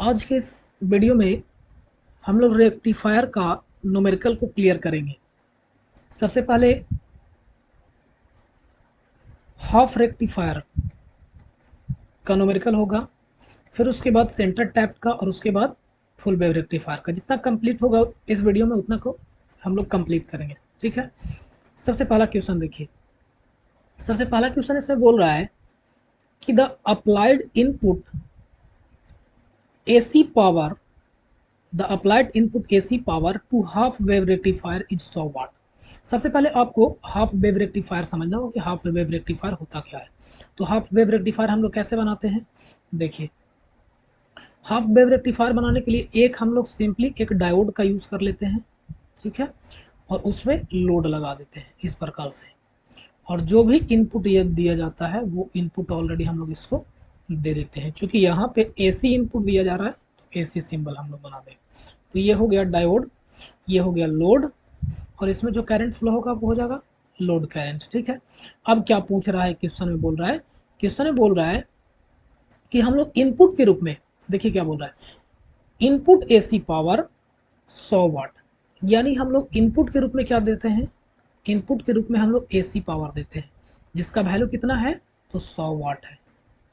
आज के इस वीडियो में हम लोग रेक्टिफायर का न्यूमेरिकल को क्लियर करेंगे। सबसे पहले हाफ रेक्टिफायर का न्यूमेरिकल होगा, फिर उसके बाद सेंटर टैप का और उसके बाद फुल वेव रेक्टिफायर का। जितना कंप्लीट होगा इस वीडियो में उतना को हम लोग कंप्लीट करेंगे। ठीक है, सबसे पहला क्वेश्चन देखिए। सबसे पहला क्वेश्चन इसमें बोल रहा है कि the applied input AC power the applied input AC power to half wave rectifier is 100 watt. सबसे पहले आपको हाफ वेव रेक्टिफायर समझना होगा कि हाफ वेव रेक्टिफायर होता क्या है। तो हाफ वेव रेक्टिफायर हम लोग कैसे बनाते हैं, देखिए। हाफ वेव रेक्टिफायर बनाने के लिए एक हम लोग सिंपली एक डायोड का यूज़ कर लेते हैं, ठीक है, और उसमें लोड लगा देते हैं इस प्रकार से। और जो भी इनपुट ये दिया जाता है वो इनपुट ऑलरेडी हम लोग इसको दे देते हैं। चूँकि यहाँ पे एसी इनपुट दिया जा रहा है तो एसी सिंबल हम लोग बना दें। तो ये हो गया डायोड, ये हो गया लोड, और इसमें जो करंट फ्लो होगा वो हो जाएगा लोड करंट। ठीक है, अब क्या पूछ रहा है क्वेश्चन में, बोल रहा है क्वेश्चन में बोल रहा है कि हम लोग इनपुट के रूप में, देखिए क्या बोल रहा है, इनपुट एसी पावर 100 वाट। यानी हम लोग इनपुट के रूप में क्या देते हैं, इनपुट के रूप में हम लोग एसी पावर देते हैं जिसका वैल्यू कितना है, तो 100 वाट है।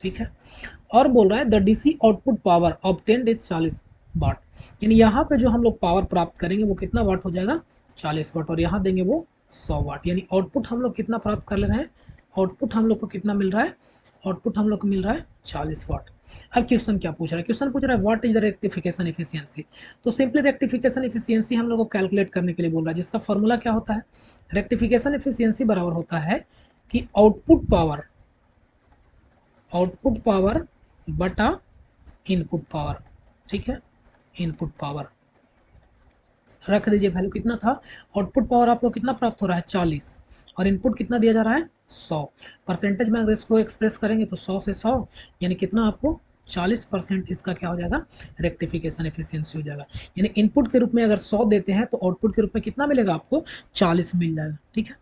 ठीक है, और बोल रहा है the DC output power obtained is 40 वाट। यानी यहाँ पे जो हम लोग पावर प्राप्त करेंगे वो कितना वाट हो जाएगा, 40 वाट, और यहाँ देंगे वो 100 वाट। यानी आउटपुट हम लोग कितना प्राप्त कर ले रहे हैं, आउटपुट हम लोग को कितना मिल रहा है, आउटपुट हम लोग को मिल रहा है 40 वाट। अब क्वेश्चन क्या पूछ रहा है, क्वेश्चन पूछ रहा है what is the rectification efficiency. तो सिंपली रेक्टिफिकेशन एफिशिएंसी हम लोग को कैलकुलेट करने के लिए बोल रहा है, जिसका फॉर्मूला क्या होता है, रेक्टिफिकेशन एफिशिएंसी बराबर होता है कि आउटपुट पावर बटा इनपुट पावर। ठीक है, इनपुट पावर रख दीजिए, वैल्यू कितना था, आउटपुट पावर आपको कितना प्राप्त हो रहा है 40, और इनपुट कितना दिया जा रहा है 100। परसेंटेज में अगर इसको एक्सप्रेस करेंगे तो 100 से 100 यानी कितना आपको 40% इसका क्या हो जाएगा, रेक्टिफिकेशन एफिशिएंसी हो जाएगा। यानी इनपुट के रूप में अगर 100 देते हैं तो आउटपुट के रूप में कितना मिलेगा आपको, 40 मिल जाएगा। ठीक है,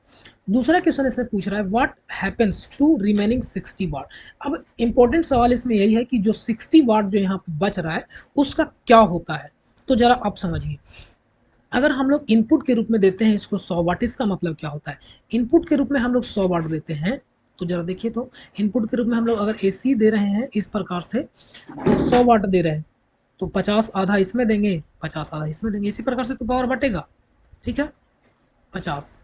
दूसरा क्वेश्चन इससे पूछ रहा है व्हाट हैपेंस टू रिमेनिंग 60 वाट। अब इंपॉर्टेंट सवाल इसमें यही है कि जो 60 वाट जो यहाँ पे बच रहा है उसका क्या होता है। तो जरा आप समझिए, अगर हम लोग इनपुट के रूप में देते हैं इसको 100 वाट, इसका मतलब क्या होता है, इनपुट के रूप में हम लोग 100 वाट देते हैं। तो जरा देखिए, तो इनपुट के रूप में हम लोग अगर एसी दे रहे हैं इस प्रकार से, तो 100 वाट दे रहे हैं, तो 50 आधा इसमें देंगे, 50 आधा इसमें देंगे, इसी प्रकार से तो पावर बटेगा। ठीक है, 50।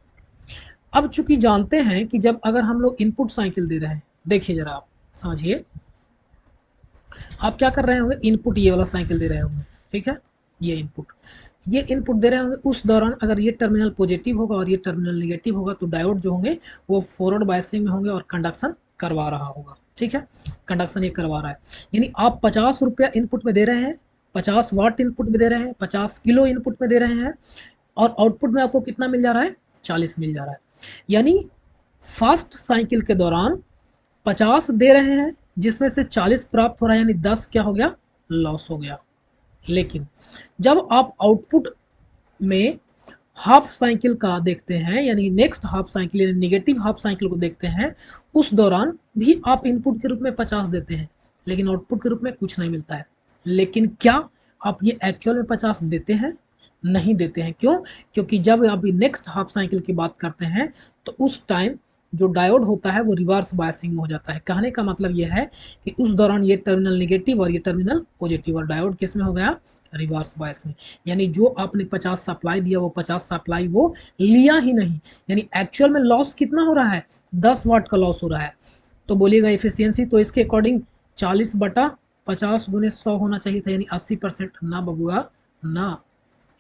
अब चूंकि जानते हैं कि जब अगर हम लोग इनपुट साइकिल दे रहे हैं, देखिए जरा आप समझिए, आप क्या कर रहे होंगे, इनपुट ये वाला साइकिल दे रहे होंगे। ठीक है, ये इनपुट दे रहे होंगे, उस दौरान अगर ये टर्मिनल पॉजिटिव होगा और ये टर्मिनल नेगेटिव होगा तो डायोड जो होंगे वो फॉरवर्ड बायसिंग में होंगे और कंडक्शन करवा रहा होगा। ठीक है, कंडक्शन ये करवा रहा है। यानी आप 50 रुपया इनपुट में दे रहे हैं, 50 वाट इनपुट में दे रहे हैं, 50 किलो इनपुट में दे रहे हैं, और आउटपुट में आपको कितना मिल जा रहा है, 40 मिल जा रहा है। यानी फर्स्ट साइकिल के दौरान 50 दे रहे हैं जिसमें से 40 प्राप्त हो रहा है, यानी 10 क्या हो गया, लॉस हो गया। लेकिन जब आप आउटपुट में हाफ साइकिल का देखते हैं, यानी नेक्स्ट हाफ साइकिल यानी नेगेटिव हाफ साइकिल को देखते हैं, उस दौरान भी आप इनपुट के रूप में 50 देते हैं लेकिन आउटपुट के रूप में कुछ नहीं मिलता है। लेकिन क्या आप ये एक्चुअल में 50 देते हैं, नहीं देते हैं। क्यों, क्योंकि जब आप नेक्स्ट हाफ साइकिल की बात करते हैं तो उस टाइम जो डायोड होता है वो रिवर्स बायसिंग में हो जाता है। कहने का मतलब यह है कि उस दौरान ये टर्मिनल नेगेटिव और ये टर्मिनल पॉजिटिव, और डायोड किस में हो गया, रिवर्स बायस में। यानी जो आपने 50 सप्लाई दिया वो 50 सप्लाई वो लिया ही नहीं। यानी एक्चुअल में लॉस कितना हो रहा है, 10 वाट का लॉस हो रहा है। तो बोलिएगा एफिशिएंसी, तो इसके अकॉर्डिंग 40 बटा 50 गुने 100 होना चाहिए था, यानी 80%। ना बबुआ ना,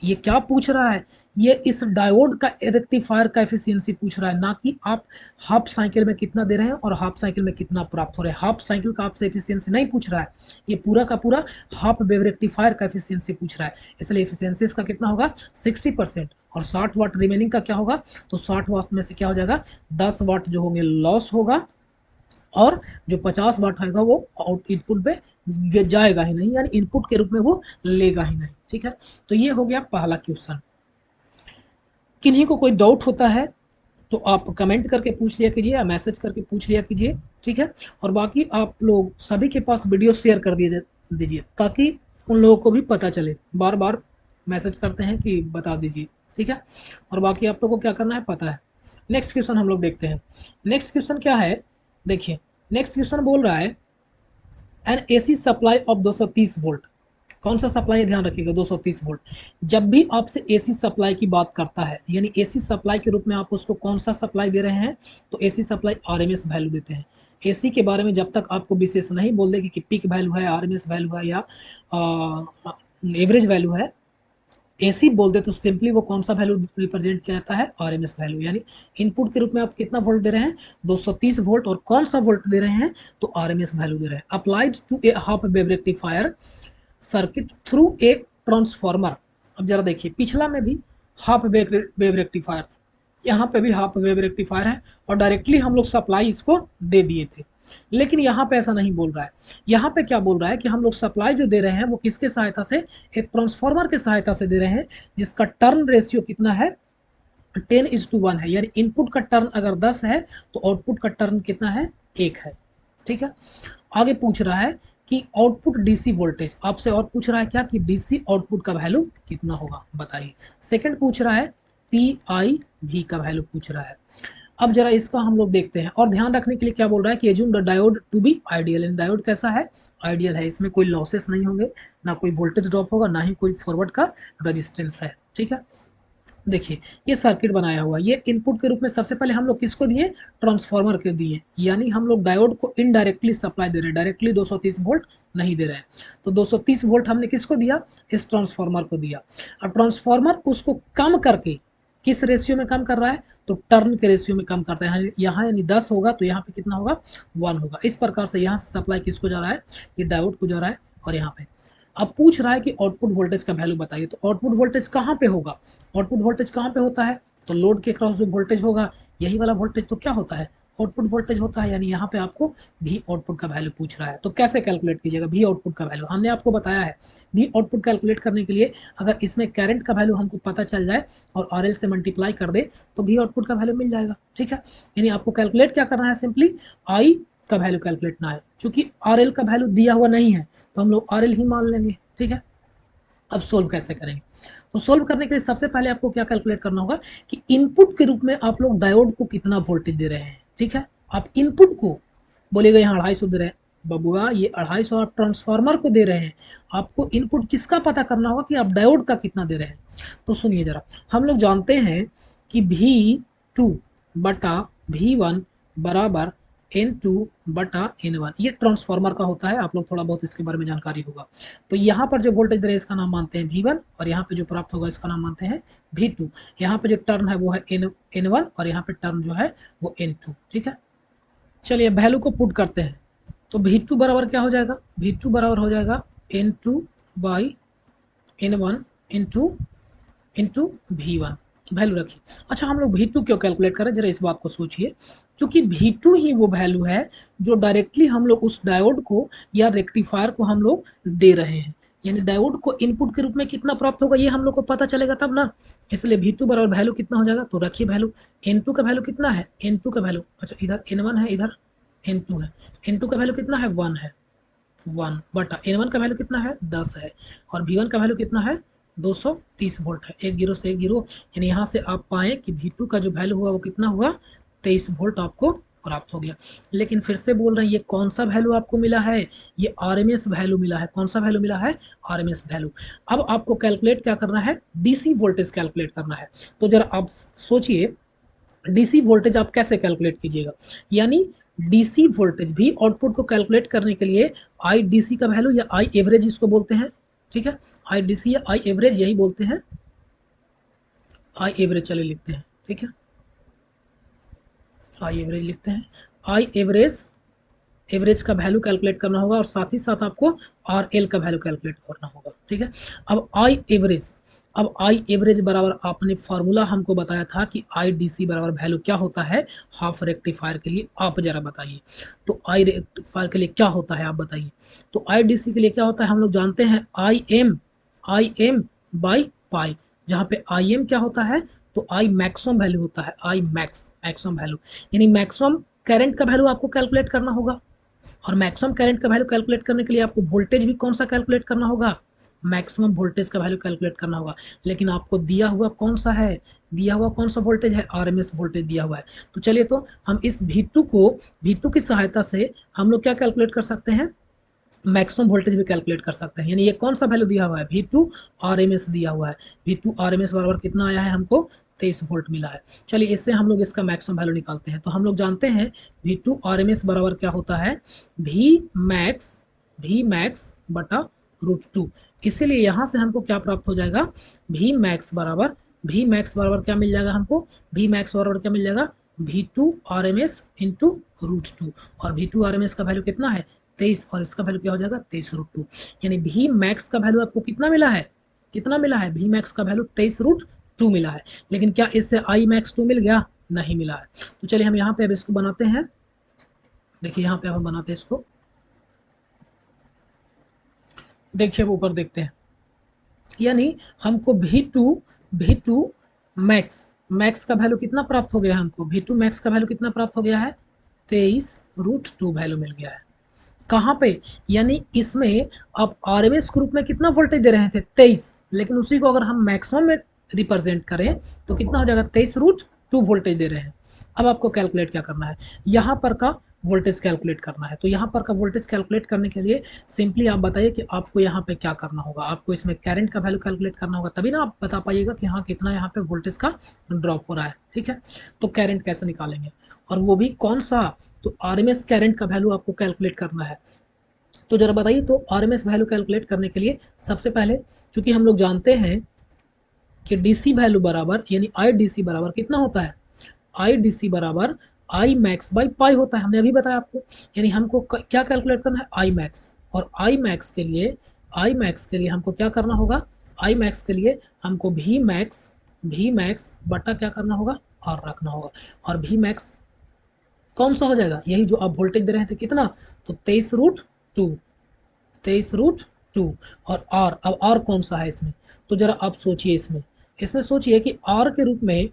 ये क्या पूछ रहा है, ये इस डायोड का रेक्टिफायर का एफिशिएंसी पूछ रहा है, ना कि आप हाफ साइकिल में कितना दे रहे हैं और हाफ साइकिल में कितना प्राप्त हो रहा है। हाफ साइकिल का आपसे एफिशिएंसी नहीं पूछ रहा है, ये पूरा का पूरा हाफ वेव रेक्टिफायर का एफिशिएंसी पूछ रहा है। इसलिए एफिशिएंसी इसका कितना होगा, 60%, और 60 वाट रिमेनिंग का क्या होगा, तो 60 वाट में से क्या हो जाएगा, 10 वाट जो होंगे लॉस होगा, और जो 50 वाट आएगा वो आउट इनपुट पे जाएगा ही नहीं, यानी इनपुट के रूप में वो लेगा ही नहीं। ठीक है, तो ये हो गया पहला क्वेश्चन। किन्हीं को कोई डाउट होता है तो आप कमेंट करके पूछ लिया कीजिए या मैसेज करके पूछ लिया कीजिए। ठीक है, और बाकी आप लोग सभी के पास वीडियो शेयर कर दीजिए ताकि उन लोगों को भी पता चले, बार बार मैसेज करते हैं कि बता दीजिए, ठीक है। और बाकी आप लोगों को क्या करना है पता है। नेक्स्ट क्वेश्चन हम लोग देखते हैं। नेक्स्ट क्वेश्चन क्या है, देखिए नेक्स्ट क्वेश्चन बोल रहा है N AC supply of 230 volt. कौन सा सप्लाई है, ध्यान रखिएगा 230 वोल्ट। जब भी आपसे एसी सप्लाई की बात करता है, यानी एसी सप्लाई के रूप में आप उसको कौन सा सप्लाई दे रहे हैं, तो एसी सप्लाई आरएमएस वैल्यू देते हैं। एसी के बारे में जब तक आपको विशेष नहीं बोल देगी कि पीक वैल्यू है, आरएमएस वैल्यू है या एवरेज वैल्यू है, एसी बोल दे तो सिंपली वो कौन सा वैल्यू रिप्रेजेंट किया जाता है, आरएमएस वैल्यू। यानी इनपुट के रूप में आप कितना वोल्ट दे रहे हैं, 230 वोल्ट, और कौन सा वोल्ट दे रहे हैं, तो आरएमएस वैल्यू दे रहे हैं। Applied to a half wave rectifier circuit through a transformer. अब जरा देखिए, पिछला में भी हाफ वेव रेक्टिफायर था, यहाँ पे भी हाफ वेव रेक्टिफायर है, और डायरेक्टली हम लोग सप्लाई इसको दे दिए थे। लेकिन यहाँ पे ऐसा नहीं बोल रहा है। यहाँ पे क्या बोल रहा है कि हम लोग सप्लाई जो दे रहे हैं वो किसके सहायता से, एक ट्रांसफार्मर के सहायता से दे रहे हैं, जिसका टर्न रेशियो कितना है, 10:1 है। यानी इनपुट का टर्न अगर 10 है तो आउटपुट का टर्न कितना है, 1 है, ठीक है। आगे पूछ रहा है कि आउटपुट डीसी वोल्टेज, आपसे और पूछ रहा है क्या, कि डीसी आउटपुट का वैल्यू कितना होगा बताइए। सेकंड पूछ रहा है पी आई वी का वैल्यू पूछ रहा है। अब जरा इसका हम लोग देखते हैं, और ध्यान रखने के लिए क्या बोल रहा है कि assume the diode to be ideal. In diode कैसा है, आइडियल है, इसमें कोई लॉसेस नहीं होंगे, ना कोई वोल्टेज ड्रॉप होगा, ना ही कोई फॉरवर्ड का रेजिस्टेंस है, ठीक है। देखिए ये सर्किट बनाया हुआ, ये इनपुट के रूप में सबसे पहले हम लोग किसको दिए, ट्रांसफार्मर के दिए, यानी हम लोग डायोड को इनडायरेक्टली सप्लाई दे रहे हैं, डायरेक्टली 230 वोल्ट नहीं दे रहे हैं। तो 230 वोल्ट हमने किसको दिया, इस ट्रांसफार्मर को दिया। अब ट्रांसफार्मर उसको कम करके किस रेशियो में कम कर रहा है, तो टर्न के रेशियो में कम करता है। यहाँ यानी 10 होगा तो यहाँ पे कितना होगा, 1 होगा। इस प्रकार से यहाँ से सप्लाई किसको जा रहा है, ये डायोड को जा रहा है। और यहाँ पे अब पूछ रहा है कि आउटपुट वोल्टेज का वैल्यू बताइए। तो आउटपुट वोल्टेज कहाँ पे होगा, आउटपुट वोल्टेज कहाँ पे होता है, तो लोड के क्रॉस जो वोल्टेज होगा, यही वाला वोल्टेज तो क्या होता है, आउटपुट वोल्टेज होता है। यानी यहाँ पे आपको भी आउटपुट का वैल्यू पूछ रहा है, तो कैसे कैलकुलेट कीजिएगा भी आउटपुट का वैल्यू, हमने आपको बताया है। भी आउटपुट कैलकुलेट करने के लिए अगर इसमें करंट का वैल्यू हमको पता चल जाए और आर से मल्टीप्लाई कर दे तो भी आउटपुट का वैल्यू मिल जाएगा, ठीक है। यानी आपको कैलकुलेट क्या करना है, सिंपली आई का वैल्यू कैलकुलेट ना है, चूंकि आर का वैल्यू दिया हुआ नहीं है तो हम लोग आर ही मान लेंगे, ठीक है। अब सोल्व कैसे करेंगे, तो सोल्व करने के लिए सबसे पहले आपको क्या कैलकुलेट करना होगा कि इनपुट के रूप में आप लोग डायोड को कितना वोल्टेज दे रहे हैं, ठीक है। आप इनपुट को बोलेगा यहाँ 250 दे रहे हैं, बबुआ ये 250 आप ट्रांसफार्मर को दे रहे हैं, आपको इनपुट किसका पता करना होगा कि आप डायोड का कितना दे रहे हैं। तो सुनिए जरा, हम लोग जानते हैं कि V2 बटा V1 बराबर N2/N1, ये ट्रांसफार्मर का होता है, आप लोग थोड़ा बहुत इसके बारे में जानकारी होगा। तो यहाँ पर जो वोल्टेज दे रहे हैं इसका नाम मानते हैं V1, और यहाँ पे जो प्राप्त होगा इसका नाम मानते हैं V2। यहाँ पे जो टर्न है वो है N1, और यहाँ पे टर्न जो है वो N2, ठीक है। चलिए वैल्यू को पुट करते हैं, तो V2 बराबर क्या हो जाएगा, V2 बराबर हो जाएगा N2/N1 इंटू V1, वैल्यू रखिए। अच्छा हम लोग V2 क्यों कैलकुलेट करें, जरा इस बात को सोचिए। क्योंकि V2 ही वो वैल्यू है जो डायरेक्टली हम लोग उस डायोड को या रेक्टिफायर को हम लोग दे रहे हैं, यानी डायोड को इनपुट के रूप में कितना प्राप्त होगा ये हम लोग को पता चलेगा तब ना। इसलिए V2 बराबर वैल्यू कितना हो जाएगा, तो रखिए वैल्यू। N2 का वैल्यू कितना है, N2 का वैल्यू, अच्छा इधर N1 है, इधर N2 है। N2 का वैल्यू कितना है, 1 है, 1 बटा N1 का वैल्यू कितना है, 10 है, और V1 का वैल्यू कितना है, 230 वोल्ट है। एक जीरो से एक जीरो, यानी यहाँ से आप पाएँ कि V2 का जो वैल्यू हुआ वो कितना हुआ, 23 वोल्ट आपको प्राप्त हो गया। लेकिन फिर से बोल रहे हैं ये कौन सा वैल्यू आपको मिला है, ये आरएमएस वैल्यू मिला है। कौन सा वैल्यू मिला है, आरएमएस वैल्यू। अब आपको कैलकुलेट क्या करना है, डीसी वोल्टेज कैलकुलेट करना है। तो जरा आप सोचिए डीसी वोल्टेज आप कैसे कैलकुलेट कीजिएगा, यानी डीसी वोल्टेज भी आउटपुट को कैलकुलेट करने के लिए आई डीसी का वैल्यू या आई एवरेज इसको बोलते हैं, ठीक है। आई डीसी या आई एवरेज यही बोलते हैं, आई एवरेज चले लिखते हैं, ठीक है। आई एवरेज लिखते हैं, आई एवरेज, एवरेज का वैल्यू कैलकुलेट करना होगा, और साथ ही साथ आपको आर एल का वैल्यू कैलकुलेट करना होगा, ठीक है। अब आई एवरेज, अब आई एवरेज बराबर आपने फार्मूला हमको बताया था कि आई डी सी बराबर वैल्यू क्या होता है हाफ रेक्टिफायर के लिए, आप जरा बताइए। तो आई रेक्टिफायर के लिए क्या होता है आप बताइए। तो आई डी सी के लिए क्या होता है, हम लोग जानते हैं आई एम बाई पाई, जहाँ पे आई एम क्या होता है, तो आई मैक्सिमम वैल्यू होता है, आई मैक्सिमम वैल्यू, यानी मैक्सिमम करंट का वैल्यू आपको कैलकुलेट करना होगा। और मैक्सिमम करंट का वैल्यू कैलकुलेट करने के लिए आपको वोल्टेज भी कौन सा कैलकुलेट करना होगा, मैक्सिमम वोल्टेज का वैल्यू कैलकुलेट करना होगा। लेकिन आपको दिया हुआ कौन सा है, दिया हुआ कौन सा वोल्टेज है, आरएमएस वोल्टेज दिया हुआ है। तो चलिए तो हम इस V2 की सहायता से हम लोग क्या कैलकुलेट कर सकते हैं, मैक्सिमम वोल्टेज भी कैलकुलेट कर सकते हैं। यानी ये कौन सा वैल्यू दिया हुआ है, V2 RMS दिया हुआ है। V2 RMS बराबर कितना आया है हमको, 23 वोल्ट मिला है। चलिए इससे हम लोग इसका मैक्सिमम वैल्यू निकालते हैं। तो हम लोग जानते हैं V2 RMS बराबर क्या होता है, V मैक्स बटा √2। इसीलिए यहाँ से हमको क्या प्राप्त हो जाएगा, V मैक्स बराबर क्या मिल जाएगा हमको, V मैक्स बराबर क्या मिल जाएगा, V2 RMS इंटू √2। और V2 RMS का वैल्यू कितना है, 23, और इसका वैल्यू क्या हो जाएगा, 23 √2। यानी भी मैक्स का वैल्यू आपको कितना मिला है, कितना मिला है, भी मैक्स का वैल्यू 23 √2 मिला है। लेकिन क्या इससे आई मैक्स 2 मिल गया, नहीं मिला है। तो चलिए हम यहाँ पे अब इसको बनाते हैं। देखिए यहाँ पे अब हम बनाते हैं इसको, देखिए अब ऊपर देखते हैं। यानी हमको V2 मैक्स का वैल्यू कितना प्राप्त हो गया है, हमको V2 मैक्स का वैल्यू कितना प्राप्त हो गया है, 23 √2 वैल्यू मिल गया है। कहाँ पे, यानी इसमें आप आरएमएस ग्रुप में कितना वोल्टेज दे रहे थे, 23, लेकिन उसी को अगर हम मैक्सिमम में रिप्रेजेंट करें तो कितना हो जाएगा, 23 √2 वोल्टेज दे रहे हैं। अब आपको कैलकुलेट क्या करना है, यहाँ पर का वोल्टेज कैलकुलेट करना है। तो यहाँ पर का वोल्टेज कैलकुलेट करने के लिए सिंपली आप बताइए कि आपको यहाँ पे क्या करना होगा। आपको इसमें करंट का वैल्यू कैलकुलेट करना होगा, तभी ना आप बता पाइएगा कि हाँ कितना यहाँ पे वोल्टेज का ड्रॉप हो रहा है। ठीक है, तो करंट कैसे निकालेंगे, और वो भी कौन सा, तो आरएमएस करंट का वैल्यू आपको कैलकुलेट करना है। तो जरा बताइए, तो आरएमएस वैल्यू कैलकुलेट करने के लिए सबसे पहले, चूंकि हम लोग जानते हैं कि डीसी वैल्यू बराबर, यानी आई डीसी बराबर कितना होता है, आई डीसी बराबर आई मैक्स बाई पाई होता है, हमने अभी बताया आपको। यानी हमको क्या कैलकुलेट करना है, आई मैक्स। और आई मैक्स के लिए हमको क्या करना होगा, आई मैक्स के लिए हमको भी मैक्स बटा क्या करना होगा, आर रखना होगा। और भी मैक्स कौन सा हो जाएगा, यही जो आप वोल्टेज दे रहे थे कितना, तो 23 √2। और आर, अब आर कौन सा है इसमें, तो जरा आप सोचिए, इसमें सोचिए कि आर के रूप में,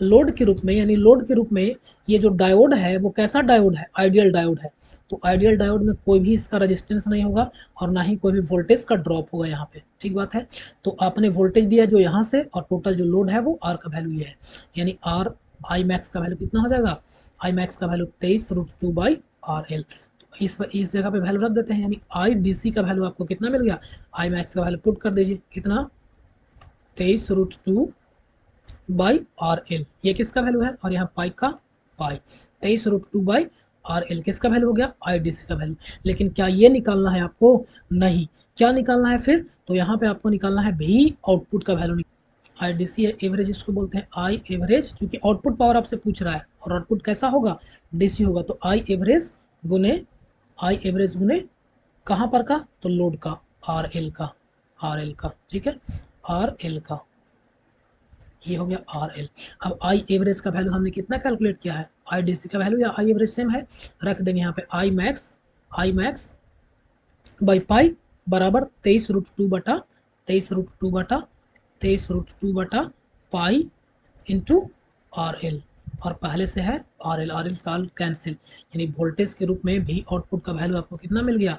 लोड के रूप में, यानी लोड के रूप में ये जो डायोड है वो कैसा डायोड है, आइडियल डायोड है। तो आइडियल डायोड में कोई भी इसका रेजिस्टेंस नहीं होगा और ना ही कोई भी वोल्टेज का ड्रॉप होगा यहाँ पे, ठीक बात है। तो आपने वोल्टेज दिया जो यहाँ से, और टोटल जो लोड है वो आर का वैल्यू ये है। यानी आर, आई मैक्स का वैल्यू कितना हो जाएगा, आई मैक्स का वैल्यू 23 √2/RL। इस जगह पे वैल्यू रख देते हैं। यानी आई डी सी का वैल्यू आपको कितना मिल गया, आई मैक्स का वैल्यू पुट कर दीजिए, कितना, 23 √2/RL। ये किसका वैल्यू है, और यहाँ पाई का पाई, 23 √2/RL किसका वैल्यू हो गया, आई डी सी का वैल्यू। लेकिन क्या ये निकालना है आपको, नहीं। क्या निकालना है फिर, तो यहाँ पे आपको निकालना है भी आउटपुट का वैल्यू। आई डी सी एवरेज इसको बोलते हैं, आई एवरेज, क्योंकि आउटपुट पावर आपसे पूछ रहा है और आउटपुट कैसा होगा, डीसी होगा। तो आई एवरेज गुने कहाँ पर का, तो लोड का, आर एल का, ठीक है, आर एल का, ये हो गया आर एल। अब आई एवरेज का वैल्यू हमने कितना कैलकुलेट किया है, आई डी सी का वैल्यू या आई एवरेज सेम है, रख देंगे यहाँ पे आई मैक्स बाई पाई बराबर 23 √2 बटा पाई इंटू आर एल। और पहले से है आर एल साल कैंसिल, यानी वोल्टेज के रूप में भी आउटपुट का वैल्यू आपको कितना मिल गया,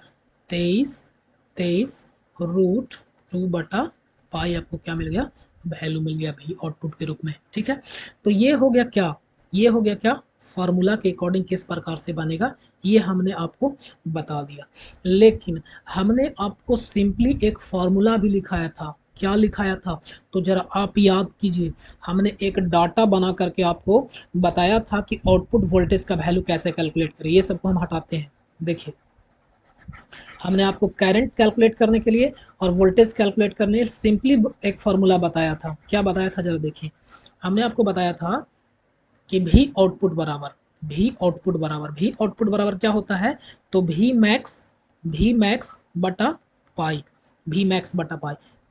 23 √2 बटा पाई आपको क्या मिल गया, वैल्यू मिल गया भी आउटपुट के रूप में। ठीक है, तो ये हो गया क्या, ये हो गया क्या, फार्मूला के अकॉर्डिंग किस प्रकार से बनेगा ये हमने आपको बता दिया। लेकिन हमने आपको सिंपली एक फार्मूला भी लिखाया था, क्या लिखाया था, तो जरा आप याद कीजिए। हमने एक डाटा बना करके आपको बताया था कि आउटपुट वोल्टेज का वैल्यू कैसे कैलकुलेट करें। ये सबको हम हटाते हैं। देखिए हमने आपको करंट कैलकुलेट करने के लिए और वोल्टेज कैलकुलेट करने के लिए सिंपली एक फार्मूला बताया था। क्या बताया था, जरा देखिए। हमने आपको बताया था कि भी आउटपुट बराबर क्या होता है, तो भी मैक्स बटा पाई,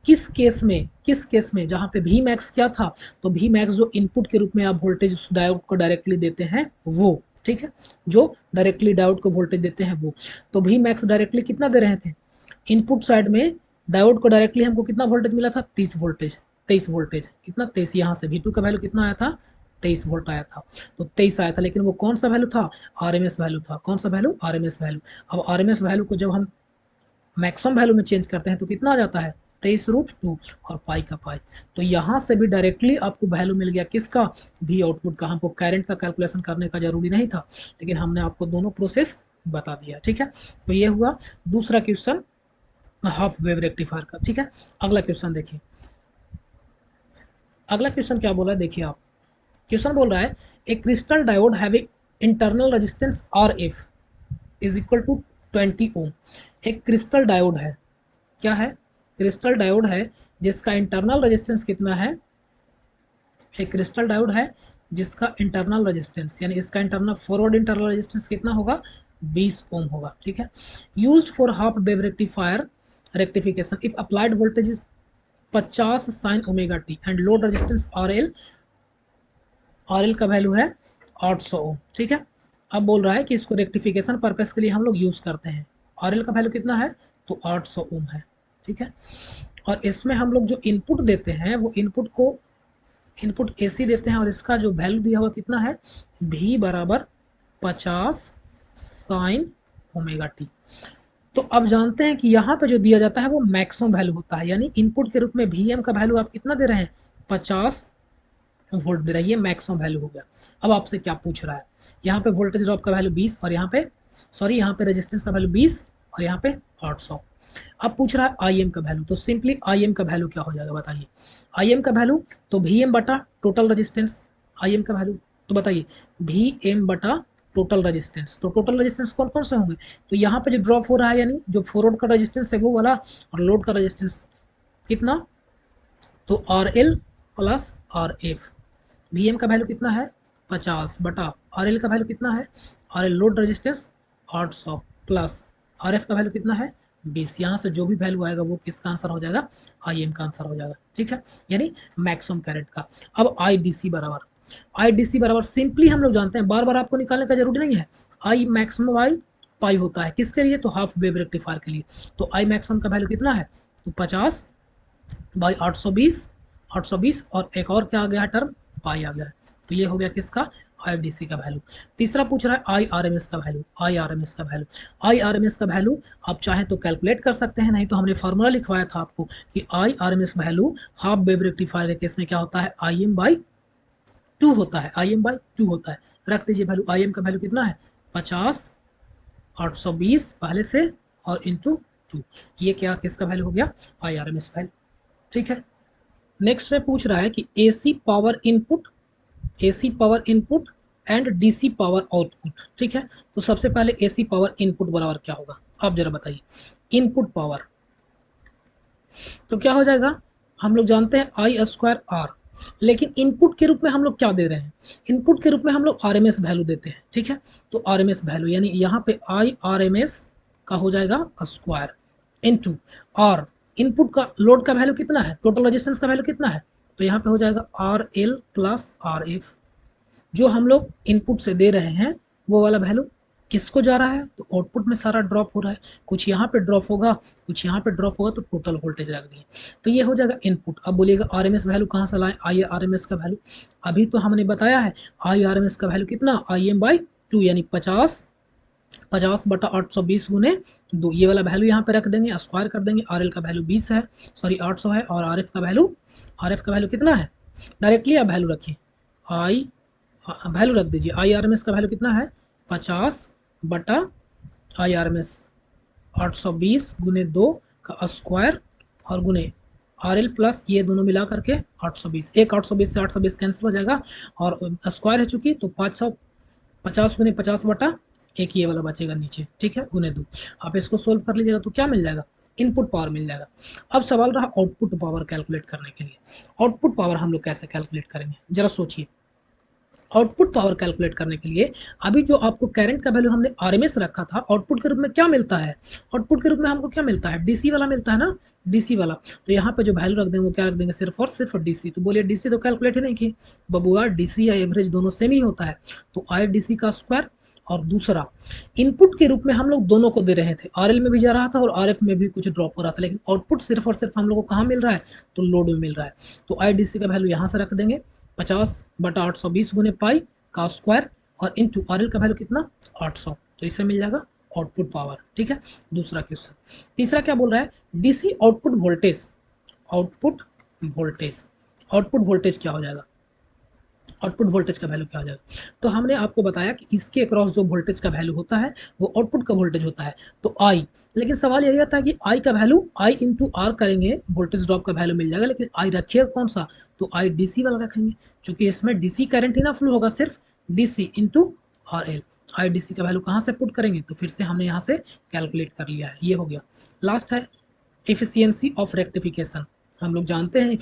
किस केस में जहां पे भी मैक्स क्या था, तो भी मैक्स जो इनपुट के रूप में आप वोल्टेज उस डायोड को डायरेक्टली देते हैं वो, ठीक है, जो डायरेक्टली डायोड को वोल्टेज देते हैं वो। तो भी मैक्स डायरेक्टली कितना दे रहे थे, इनपुट साइड में डायोड को डायरेक्टली हमको कितना वोल्टेज मिला था, 23 वोल्टेज, कितना 23, यहाँ से V2 का वैल्यू कितना आया था, 23 वोल्ट आया था। तो 23 आया था, लेकिन वो कौन सा वैल्यू था, आरएमएस वैल्यू था। कौन सा वैल्यू, आरएमएस वैल्यू। अब आरएमएस वैल्यू को जब हम मैक्सिमम वैल्यू में चेंज करते हैं तो कितना आ जाता है 23√2 और पाई का पाई। तो यहाँ से भी डायरेक्टली आपको वैल्यू मिल गया किसका, भी आउटपुट का। हमको करंट का कैलकुलेशन करने का जरूरी नहीं था, लेकिन हमने आपको दोनों प्रोसेस बता दिया। ठीक है, तो ये हुआ दूसरा क्वेश्चन हाफ वेव रेक्टिफायर का। ठीक है, अगला क्वेश्चन देखिए। अगला क्वेश्चन क्या बोला है देखिए आप। क्वेश्चन बोल रहा है a crystal diode having internal resistance R F is equal to 20 ohm. एक क्रिस्टल डायोड है, क्या है, क्रिस्टल डायोड है जिसका इंटरनल रेजिस्टेंस कितना है, एक क्रिस्टल डायोड है जिसका इंटरनल रेजिस्टेंस यानी इसका इंटरनल फॉरवर्ड इंटरनल रेजिस्टेंस कितना होगा 20 ओम होगा। ठीक है, used for half wave rectifier rectification if applied voltage is 50 sine omega T and load resistance R L का वैल्यू है 800 ओम। ठीक है, अब बोल रहा है कि इसको रेक्टिफिकेशन पर्पस के लिए हम लोग यूज़ करते हैं। आर एल का वैल्यू कितना है तो 800 ओम है। ठीक है, और इसमें हम लोग जो इनपुट देते हैं वो इनपुट एसी देते हैं और इसका जो वैल्यू दिया हुआ कितना है भी बराबर 50 साइन ओमेगा टी। तो अब जानते हैं कि यहाँ पे जो दिया जाता है वो मैक्सिमम वैल्यू होता है, यानी इनपुट के रूप में वीएम का वैल्यू आप कितना दे रहे हैं 50 वोल्ट दे रहा है, ये मैक्सिमम वैल्यू हो गया। अब आपसे क्या पूछ रहा है, यहाँ पे वोल्टेज ड्रॉप का वैल्यू 20 और यहाँ पे रेजिस्टेंस का वैल्यू 20 और यहाँ पे 800। अब पूछ रहा है आई एम का वैल्यू, तो सिंपली आई एम का वैल्यू क्या हो जाएगा बताइए। आई एम का वैल्यू तो वी एम बटा टोटल रजिस्टेंस, आई एम का वैल्यू तो बताइए वी एम बटा टोटल रजिस्टेंस। तो टोटल रजिस्टेंस कौन कौन से होंगे, तो यहाँ पे जो ड्रॉप हो रहा है यानी जो फॉरवर्ड का रजिस्टेंस है वो वाला और लोड का रजिस्टेंस कितना, तो R L plus R F. V M का वैल्यू कितना है 50 बटा आर एल का वैल्यू कितना है, R L load resistance 800 plus R F का वैल्यू कितना है 20। यहाँ से जो भी वैल्यू आएगा वो किसका आंसर हो जाएगा, आई एम का आंसर हो जाएगा। ठीक है, यानी मैक्सिमम करंट का। अब आई डी सी बराबर सिंपली हम लोग जानते हैं, बार बार आपको निकालने का जरूरी नहीं है। आई मैक्सिमम आई पाई होता है किसके लिए, तो हाफ वेव रेक्टिफायर के लिए। तो आई मैक्सिमम का वैल्यू कितना है तो 50 बाई 820 और एक और क्या आ गया टर्म पाई आ गया है। तो ये हो गया किसका आईडीसी का वैल्यू। तीसरा पूछ रहा है आईआरएमएस का वैल्यू। आईआरएमएस का वैल्यू आप चाहें तो कैलकुलेट कर सकते हैं, नहीं तो हमने फार्मूला लिखवाया था आपको कि IRMS value half wave rectifier के केस में क्या होता है IM बाई 2 होता है, IM बाई 2 होता है। रख दीजिए वैल्यू, IM का वैल्यू कितना है 50 820 पहले से और इंटू 2, ये क्या किसका वैल्यू हो गया आईआरएमएस वैल्यू। ठीक है, नेक्स्ट में पूछ रहा है कि AC power input and DC power output. ठीक है, तो सबसे पहले एसी पावर इनपुट बराबर क्या होगा आप जरा बताइए। इनपुट पावर तो क्या हो जाएगा, हम लोग जानते हैं आई स्क्वायर आर, लेकिन इनपुट के रूप में हम लोग क्या दे रहे हैं, इनपुट के रूप में हम लोग आरएमएस वैल्यू देते हैं। ठीक है, तो आरएमएस वैल्यू यानी यहाँ पे आई आरएमएस का हो जाएगा स्क्वायर इनटू और इनपुट का लोड का वैल्यू कितना है, टोटल रेजिस्टेंस का वैल्यू कितना है, तो यहाँ पे हो जाएगा are L plus R F. जो हम लोग इनपुट से दे रहे हैं वो वाला वैल्यू किसको जा रहा है, तो आउटपुट में सारा ड्रॉप हो रहा है, कुछ यहाँ पे ड्रॉप होगा कुछ यहाँ पे ड्रॉप होगा, तो टोटल वोल्टेज रख दिए, तो ये हो जाएगा इनपुट। अब बोलिएगा आरएमएस वैल्यू कहाँ से लाएं, आई आरएमएस का वैल्यू अभी तो हमने बताया है, आई आरएमएस का वैल्यू कितना IM बाई 2 यानी 50 बटा 820 गुने 2, ये वाला वैल्यू यहाँ पे रख देंगे, स्क्वायर कर देंगे। आर एल का वैल्यू 20 है, सॉरी 800 है, और आर एफ का वैल्यू कितना है, डायरेक्टली आप वैल्यू रखिए, वैल्यू रख दीजिए। आई आर एम एस का वैल्यू कितना है 50 बटा आई आर एम एस 820 गुने 2 का स्क्वायर और गुने आर एल प्लस ये दोनों मिला करके 820, एक 820 से 820 कैंसिल हो जाएगा और स्क्वायर है चूँकि, तो 550 गुने 50 बटा एक ये वाला बचेगा नीचे। ठीक है, गुने 2, आप इसको सोल्व कर लीजिएगा तो क्या मिल जाएगा, इनपुट पावर मिल जाएगा। अब सवाल रहा आउटपुट पावर कैलकुलेट करने के लिए। आउटपुट पावर हम लोग कैसे कैलकुलेट करेंगे जरा सोचिए। आउटपुट पावर कैलकुलेट करने के लिए अभी जो आपको करंट का वैल्यू हमने आरएमएस रखा था, आउटपुट के रूप में क्या मिलता है, आउटपुट के रूप में हमको क्या मिलता है डीसी वाला मिलता है ना, डीसी वाला। तो यहाँ पे जो वैल्यू रख देंगे वो क्या रख देंगे, सिर्फ और सिर्फ डीसी। तो बोलिए डीसी तो कैलकुलेट ही नहीं की बबुआ, डीसी या एवरेज दोनों सेम ही होता है, तो आई डीसी का स्क्वायर। और दूसरा इनपुट के रूप में हम लोग दोनों को दे रहे थे, आरएल में भी जा रहा था और आरएफ में भी कुछ ड्रॉप हो रहा था, लेकिन आउटपुट सिर्फ और सिर्फ हम लोग को कहाँ मिल रहा है, तो लोड में मिल रहा है। तो आई डीसी का वैल्यू यहाँ से रख देंगे 50 बटा 820 गुने पाई का स्क्वायर और इंटू आरएल का वैल्यू कितना 800, तो इससे मिल जाएगा आउटपुट पावर, ठीक है। दूसरा क्वेश्चन, तीसरा क्या बोल रहा है, DC output voltage, output voltage, output voltage क्या हो जाएगा, आउटपुट वोल्टेज का वैल्यू क्या हो जाएगा। तो हमने आपको बताया कि इसके अक्रॉस जो वोल्टेज का वैल्यू होता है वो आउटपुट का वोल्टेज होता है, तो आई, लेकिन सवाल यही आता है कि आई का वैल्यू आई इंटू आर करेंगे, वोल्टेज ड्रॉप का वैल्यू मिल जाएगा, लेकिन आई रखिएगा कौन सा, तो आई डीसी वाला रखेंगे, क्योंकि इसमें डीसी करंट ही ना फ्लो होगा, सिर्फ DC into R L. I D C का वैल्यू कहाँ से पुट करेंगे, तो फिर से हमने यहाँ से कैलकुलेट कर लिया है, ये हो गया। लास्ट है एफिशिएंसी ऑफ रेक्टिफिकेशन, हम लोग जानते हैं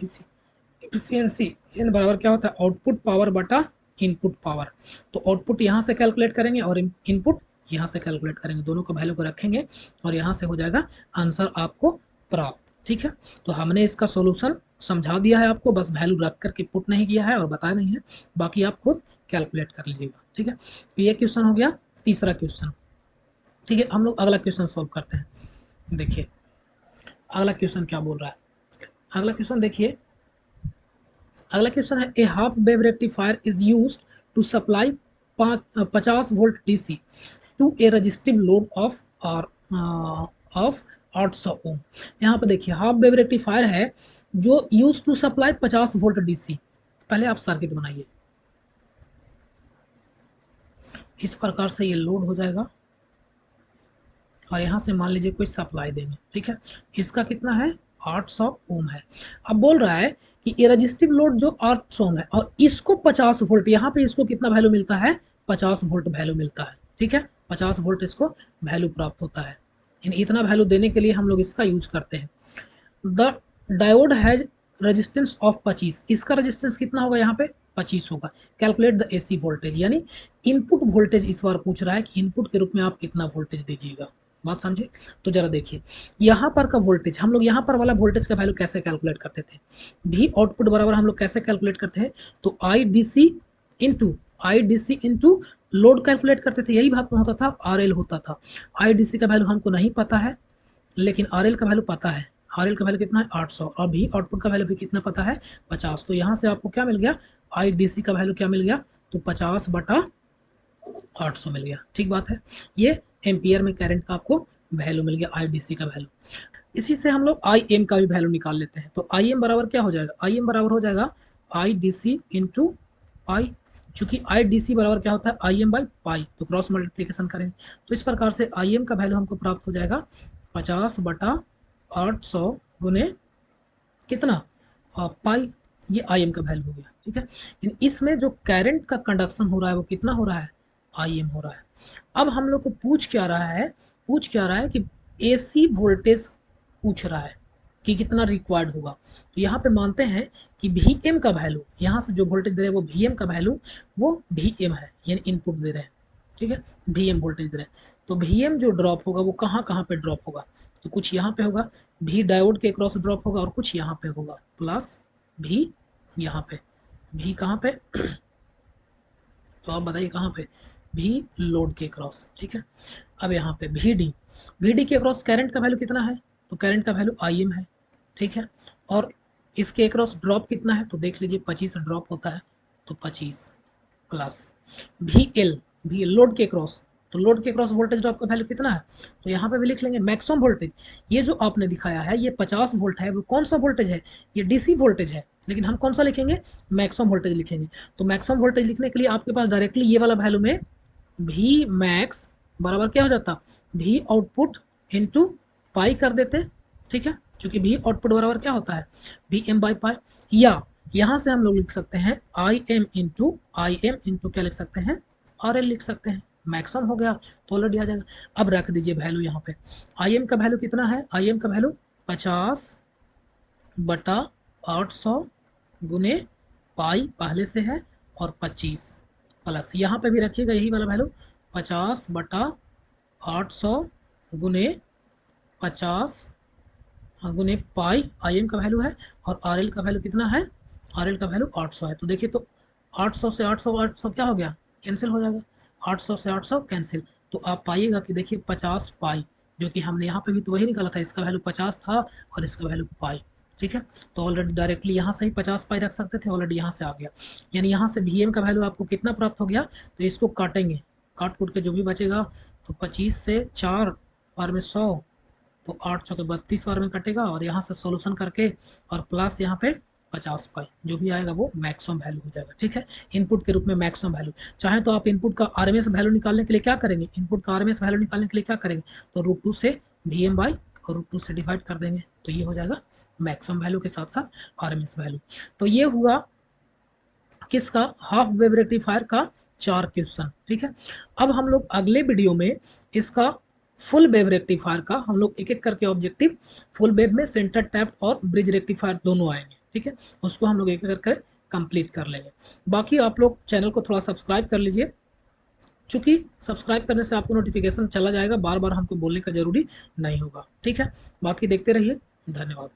एफिशिएंसी इन बराबर क्या होता है, आउटपुट पावर बटा इनपुट पावर। तो आउटपुट यहाँ से कैलकुलेट करेंगे और इनपुट यहाँ से कैलकुलेट करेंगे, दोनों को वैल्यू को रखेंगे और यहाँ से हो जाएगा आंसर आपको प्राप्त, ठीक है। तो हमने इसका सॉल्यूशन समझा दिया है आपको, बस वैल्यू रख करके पुट नहीं किया है और बताया नहीं है, बाकी आप खुद कैलकुलेट कर लीजिएगा, ठीक है। तो ये क्वेश्चन हो गया तीसरा क्वेश्चन, ठीक है। हम लोग अगला क्वेश्चन सॉल्व करते हैं। देखिए अगला क्वेश्चन क्या बोल रहा है, अगला क्वेश्चन देखिए, अगला क्वेश्चन है, a half wave rectifier is used to supply 50 volt DC to a resistive load of R of 800 ohm. यहाँ पे देखिए हाफ वेव रेक्टिफायर है जो use to supply 50 volt DC. पहले आप सर्किट बनाइए, इस प्रकार से ये लोड हो जाएगा और यहाँ से मान लीजिए कोई सप्लाई देंगे, ठीक है। इसका कितना है, 800 ओम है। अब बोल रहा है कि ये रजिस्टिव लोड जो 800 ओम है और इसको 50 वोल्ट, यहाँ पे इसको कितना वैल्यू मिलता है, 50 वोल्ट वैल्यू मिलता है, ठीक है। 50 वोल्ट इसको वैल्यू प्राप्त होता है, इतना वैल्यू देने के लिए हम लोग इसका यूज करते हैं। The diode has resistance of 25, इसका रेजिस्टेंस कितना होगा, यहाँ पे 25 होगा। कैलकुलेट द एसी वोल्टेज, यानी इनपुट वोल्टेज इस बार पूछ रहा है कि इनपुट के रूप में आप कितना वोल्टेज दीजिएगा, बात समझे। तो जरा देखिए यहाँ पर का वोल्टेज, हम लोग यहाँ पर वाला वोल्टेज का वैल्यू कैसे कैलकुलेट करते थे, भी आउटपुट बराबर हम लोग कैसे कैलकुलेट करते हैं, तो I D C into load calculate करते थे, यही बात में होता था, आर एल होता था। आई डी सी का वैल्यू हमको नहीं पता है, लेकिन आर एल का वैल्यू पता है, आर एल का वैल्यू कितना है 800, और भी आउटपुट का वैल्यू भी कितना पता है 50। तो यहाँ से आपको क्या मिल गया, आई डी सी का वैल्यू क्या मिल गया, तो 50 बटा 800 मिल गया, ठीक बात है। ये एम्पियर में करंट का आपको वैल्यू मिल गया, आई डी सी का वैल्यू। इसी से हम लोग आई एम का भी वैल्यू निकाल लेते हैं। तो आई एम बराबर क्या हो जाएगा, आई एम बराबर हो जाएगा आई डी सी इंटू पाई, चूंकि आई डी सी बराबर क्या होता है, आई एम बाई पाई, तो क्रॉस मल्टीप्लीकेशन करेंगे तो इस प्रकार से आई एम का वैल्यू हमको प्राप्त हो जाएगा 50 बटा 800 गुने कितना, पाई, ये आई एम का वैल्यू हो गया, ठीक है। लेकिन इसमें जो करंट का कंडक्शन हो रहा है वो कितना हो रहा है, आई एम हो रहा है। अब हम लोग को पूछ क्या रहा है, पूछ क्या रहा है कि एसी वोल्टेज पूछ रहा है कि कितना रिक्वायर्ड होगा। तो यहाँ पे मानते हैं कि वी एम का वैल्यू, यहाँ से जो वोल्टेज दे रहे हैं वो वी एम का वैल्यू वो वी एम है, यानी इनपुट दे रहे हैं, ठीक है, वी एम वोल्टेज दे रहे हैं। तो वी एम जो ड्रॉप होगा वो कहाँ कहाँ पे ड्रॉप होगा, तो कुछ यहाँ पे होगा, भी डायोड के क्रॉस ड्रॉप होगा और कुछ यहाँ पे होगा, प्लस भी यहाँ पे, भी कहाँ पे तो आप बताइए कहाँ पे, भी लोड के क्रॉस, ठीक है। अब यहाँ पे वी डी के क्रॉस करंट का वैल्यू कितना है, तो करंट का वैल्यू आई एम है, ठीक है। और इसके क्रॉस ड्रॉप कितना है, तो देख लीजिए 25 ड्रॉप होता है, तो 25 प्लस भी लोड के क्रॉस, तो लोड के क्रॉस वोल्टेज ड्रॉप का वैल्यू कितना है, तो यहाँ पे भी लिख लेंगे मैक्सिमम वोल्टेज। ये जो आपने दिखाया है ये 50 वोल्ट है, वो कौन सा वोल्टेज है, ये डीसी वोल्टेज है, लेकिन हम कौन सा लिखेंगे, मैक्सिमम वोल्टेज लिखेंगे। तो मैक्सिमम वोल्टेज लिखने के लिए आपके पास डायरेक्टली ये वाला वैल्यू में भी मैक्स बराबर क्या हो जाता, भी आउटपुट इंटू पाई कर देते, ठीक है, क्योंकि भी आउटपुट बराबर क्या होता है, भी एम बाई पाई। या यहाँ से हम लोग लिख सकते हैं आई एम इंटू क्या लिख सकते हैं, आर एल लिख सकते हैं, मैक्सिमम हो गया तो ऑलरेडी आ जाएगा। अब रख दीजिए वैल्यू यहाँ पे, आई एम का वैल्यू कितना है, आई एम का वैल्यू 50 बटा 800 गुने पाई पहले से है और 25 प्लस यहाँ पे भी रखिएगा यही वाला वैल्यू 50 बटा 800 गुने 50 गुने पाई, आई एम का वैल्यू है, और आर एल का वैल्यू कितना है, आर एल का वैल्यू 800 है। तो देखिए तो 800 से 800 क्या हो गया, कैंसिल हो जाएगा, 800 से 800 कैंसिल। तो आप पाइएगा कि देखिए 50 पाई, जो कि हमने यहाँ पे भी तो वही निकाला था, इसका वैल्यू 50 था और इसका वैल्यू पाई, ठीक है। तो ऑलरेडी डायरेक्टली यहाँ से ही 50 पाई रख सकते थे, ऑलरेडी यहाँ से आ गया, यानी यहाँ से वी एम का वैल्यू आपको कितना प्राप्त हो गया, तो इसको काटेंगे काट कूट के जो भी बचेगा, तो 25 से 4 बार में 100, तो 8 चौके 32 बार में कटेगा, और यहाँ से सॉल्यूशन करके और प्लस यहाँ पे 50 पाई जो भी आएगा वो मैक्सिमम वैल्यू हो जाएगा। ठीक है, इनपुट के रूप में मैक्सिमम वैल्यू। चाहे तो आप इनपुट का आरएमएस वैल्यू निकालने के लिए क्या करेंगे, इनपुट का आरएमएस वैल्यू निकालने के लिए क्या करेंगे, तो √2 से वीएम बाई √2 से डिवाइड कर देंगे, तो ये हो जाएगा मैक्सिमम वैल्यू के साथ साथ आरएमएस वैल्यू। तो ये हुआ किसका, हाफ वेव रेक्टिफायर का 4 क्वेश्चन। ठीक है, अब हम लोग अगले वीडियो में इसका फुल वेव रेक्टिफायर का हम लोग एक एक करके ऑब्जेक्टिव, फुल वेव में सेंटर टैप और ब्रिज रेक्टिफायर दोनों आएंगे। ठीक है, उसको हम लोग एक एक करके कंप्लीट कर लेंगे। बाकी आप लोग चैनल को थोड़ा सब्सक्राइब कर लीजिए, चूंकि सब्सक्राइब करने से आपको नोटिफिकेशन चला जाएगा, बार बार हमको बोलने का जरूरी नहीं होगा। ठीक है, बाकी देखते रहिए, धन्यवाद।